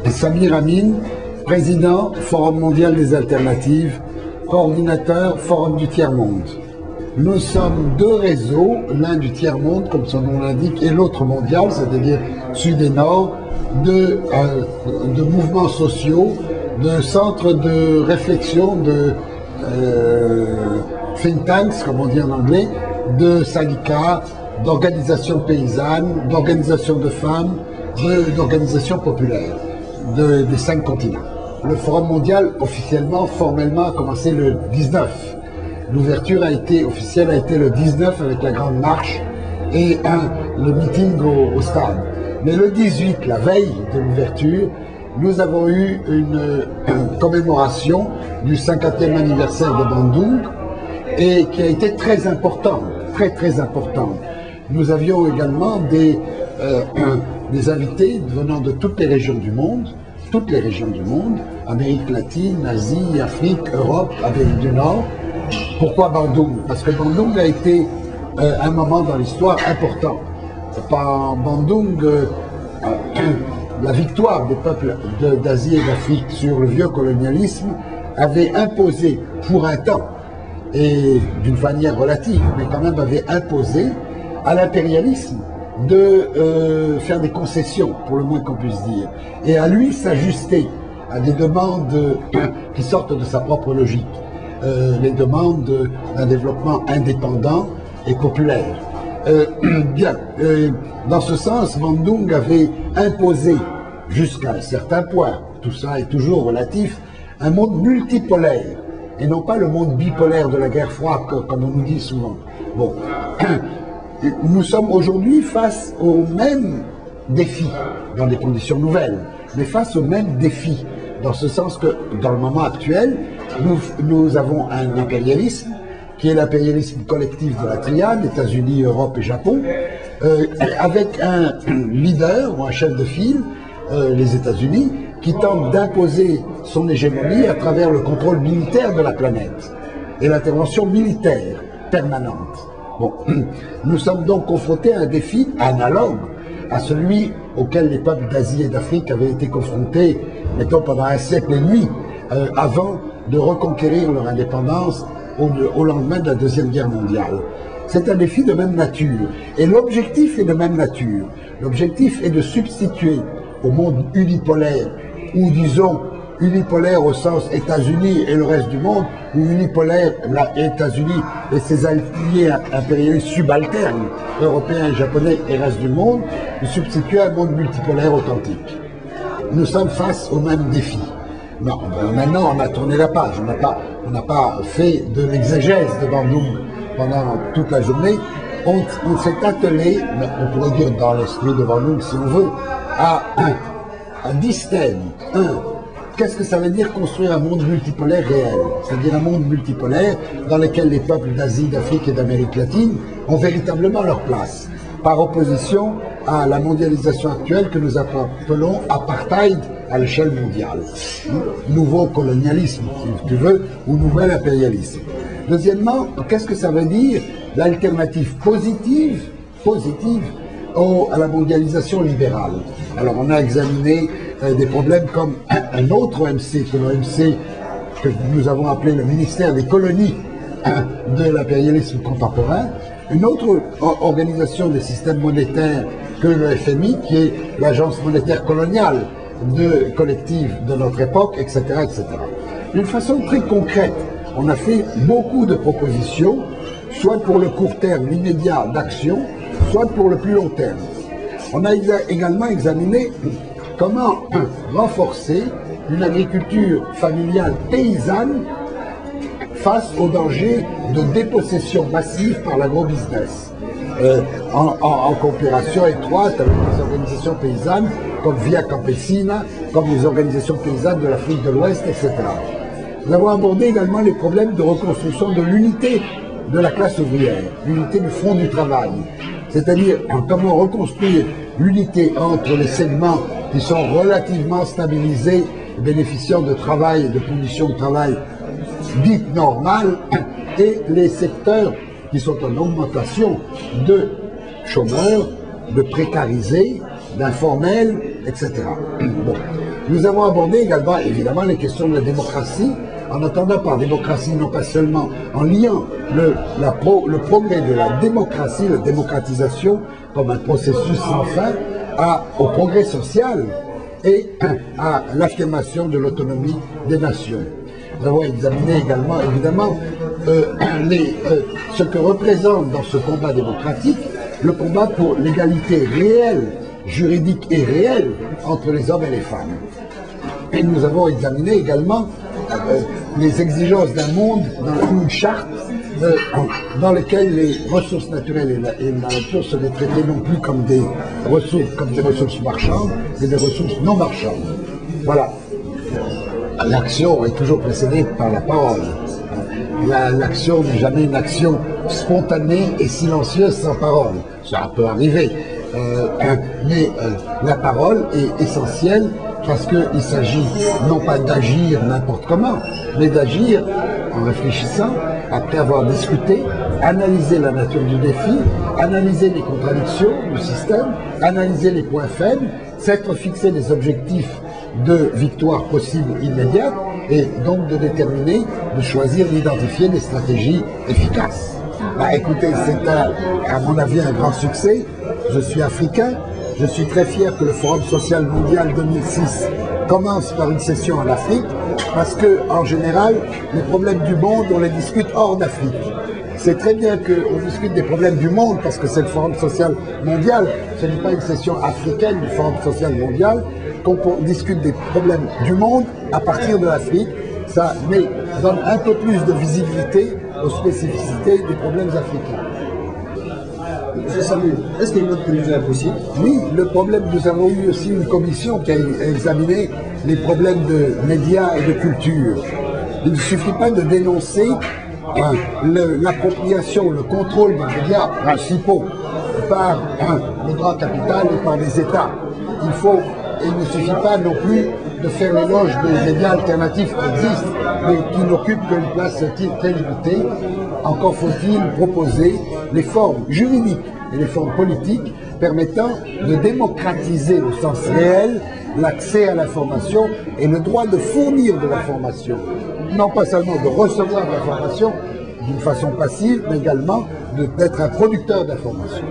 Samir Amin, président Forum mondial des alternatives, coordinateur Forum du tiers-monde. Nous sommes deux réseaux, l'un du tiers-monde, comme son nom l'indique, et l'autre mondial, c'est-à-dire sud et nord, de mouvements sociaux, de centres de réflexion, de think tanks, comme on dit en anglais, de syndicats, d'organisations paysannes, d'organisations de femmes, d'organisations populaires des 5 continents. Le Forum mondial, officiellement, formellement, a commencé le 19. L'ouverture officielle a été le 19 avec la grande marche et le meeting au stade. Mais le 18, la veille de l'ouverture, nous avons eu une commémoration du 50e anniversaire de Bandung et qui a été très importante, très importante. Nous avions également des invités venant de toutes les régions du monde, Amérique latine, Asie, Afrique, Europe, Amérique du Nord. Pourquoi Bandung? Parce que Bandung a été un moment dans l'histoire important. Par Bandung, la victoire des peuples d'Asie et d'Afrique sur le vieux colonialisme avait imposé pour un temps, et d'une manière relative, mais quand même avait imposé à l'impérialisme de faire des concessions, pour le moins qu'on puisse dire, et à lui s'ajuster à des demandes qui sortent de sa propre logique, les demandes d'un développement indépendant et populaire. Bien, dans ce sens, Bandung avait imposé, jusqu'à un certain point, tout ça est toujours relatif, un monde multipolaire, et non pas le monde bipolaire de la guerre froide, comme on nous dit souvent. Bon, nous sommes aujourd'hui face aux mêmes défis, dans des conditions nouvelles, mais face aux mêmes défis, dans ce sens que, dans le moment actuel, nous avons un impérialisme, qui est l'impérialisme collectif de la triade, États-Unis, Europe et Japon, avec un leader ou un chef de file, les États-Unis, qui tente d'imposer son hégémonie à travers le contrôle militaire de la planète et l'intervention militaire permanente. Bon, nous sommes donc confrontés à un défi analogue à celui auquel les peuples d'Asie et d'Afrique avaient été confrontés, mettons, pendant un siècle et demi, avant de reconquérir leur indépendance au lendemain de la Deuxième Guerre mondiale. C'est un défi de même nature. Et l'objectif est de même nature. L'objectif est de substituer au monde unipolaire, ou disons unipolaire au sens États-Unis et le reste du monde, ou unipolaire, États-Unis et ses alliés impérialistes subalternes, européens et japonais et reste du monde, de substituer à un monde multipolaire authentique. Nous sommes face au même défi. Non, maintenant on a tourné la page, on n'a pas fait de l'exégèse de Bandung pendant toute la journée, on s'est attelé, on pourrait dire dans l'esprit de Bandung si on veut, à distinguer, qu'est-ce que ça veut dire construire un monde multipolaire réel? C'est-à-dire un monde multipolaire dans lequel les peuples d'Asie, d'Afrique et d'Amérique latine ont véritablement leur place, par opposition à la mondialisation actuelle que nous appelons apartheid à l'échelle mondiale. Nouveau colonialisme, si tu veux, ou nouvel impérialisme. Deuxièmement, qu'est-ce que ça veut dire l'alternative positive à la mondialisation libérale? Alors on a examiné des problèmes comme un autre OMC, que l'OMC que nous avons appelé le ministère des colonies de l'impérialisme contemporain, une autre organisation des systèmes monétaires que le FMI, qui est l'agence monétaire coloniale collective de notre époque, etc., etc. D'une façon très concrète, on a fait beaucoup de propositions, soit pour le court terme, l'immédiat d'action, soit pour le plus long terme. On a également examiné comment renforcer une agriculture familiale paysanne face au danger de dépossession massive par l'agrobusiness, en coopération étroite avec les organisations paysannes comme Via Campesina, comme les organisations paysannes de l'Afrique de l'Ouest, etc. Nous avons abordé également les problèmes de reconstruction de l'unité de la classe ouvrière, l'unité du front du travail, c'est-à-dire comment reconstruire l'unité entre les segments qui sont relativement stabilisés, bénéficiant de travail et de conditions de travail dites normales, et les secteurs qui sont en augmentation de chômeurs, de précarisés, d'informels, etc. Bon. Nous avons abordé également, évidemment, les questions de la démocratie, en entendant par démocratie non pas seulement en liant le progrès de la démocratie, la démocratisation, comme un processus sans fin, au progrès social et à l'affirmation de l'autonomie des nations. Nous avons examiné également, évidemment, ce que représente dans ce combat démocratique le combat pour l'égalité réelle, juridique et réelle entre les hommes et les femmes. Et nous avons examiné également les exigences d'un monde, une charte dans laquelle les ressources naturelles et la nature seraient traitées non plus comme des ressources marchandes, mais des ressources non marchandes. Voilà. L'action est toujours précédée par la parole. L'action n'est jamais une action spontanée et silencieuse sans parole. Ça peut arriver. Mais la parole est essentielle parce qu'il s'agit non pas d'agir n'importe comment, mais d'agir en réfléchissant, après avoir discuté, analyser la nature du défi, analyser les contradictions du système, analyser les points faibles, s'être fixé des objectifs de victoire possible immédiate et donc de déterminer, de choisir, d'identifier des stratégies efficaces. Bah, écoutez, c'est à mon avis un grand succès. Je suis africain, je suis très fier que le Forum social mondial 2006 commence par une session en Afrique parce que, en général, les problèmes du monde, on les discute hors d'Afrique. C'est très bien qu'on discute des problèmes du monde parce que c'est le Forum social mondial, ce n'est pas une session africaine du Forum social mondial, qu'on discute des problèmes du monde à partir de l'Afrique. Ça donne un peu plus de visibilité aux spécificités des problèmes africains. Je salue. Est-ce qu'il y a une autre prévision possible? Oui, le problème, nous avons eu aussi une commission qui a examiné les problèmes de médias et de culture. Il ne suffit pas de dénoncer l'appropriation, le contrôle des médias principaux par le grand capital et par les États. Il ne suffit pas non plus de faire l'éloge des médias alternatifs qui existent, mais qui n'occupent qu'une place très limitée. Encore faut-il proposer les formes juridiques et les formes politiques permettant de démocratiser au sens réel l'accès à l'information et le droit de fournir de l'information. Non pas seulement de recevoir de l'information d'une façon passive, mais également d'être un producteur d'information.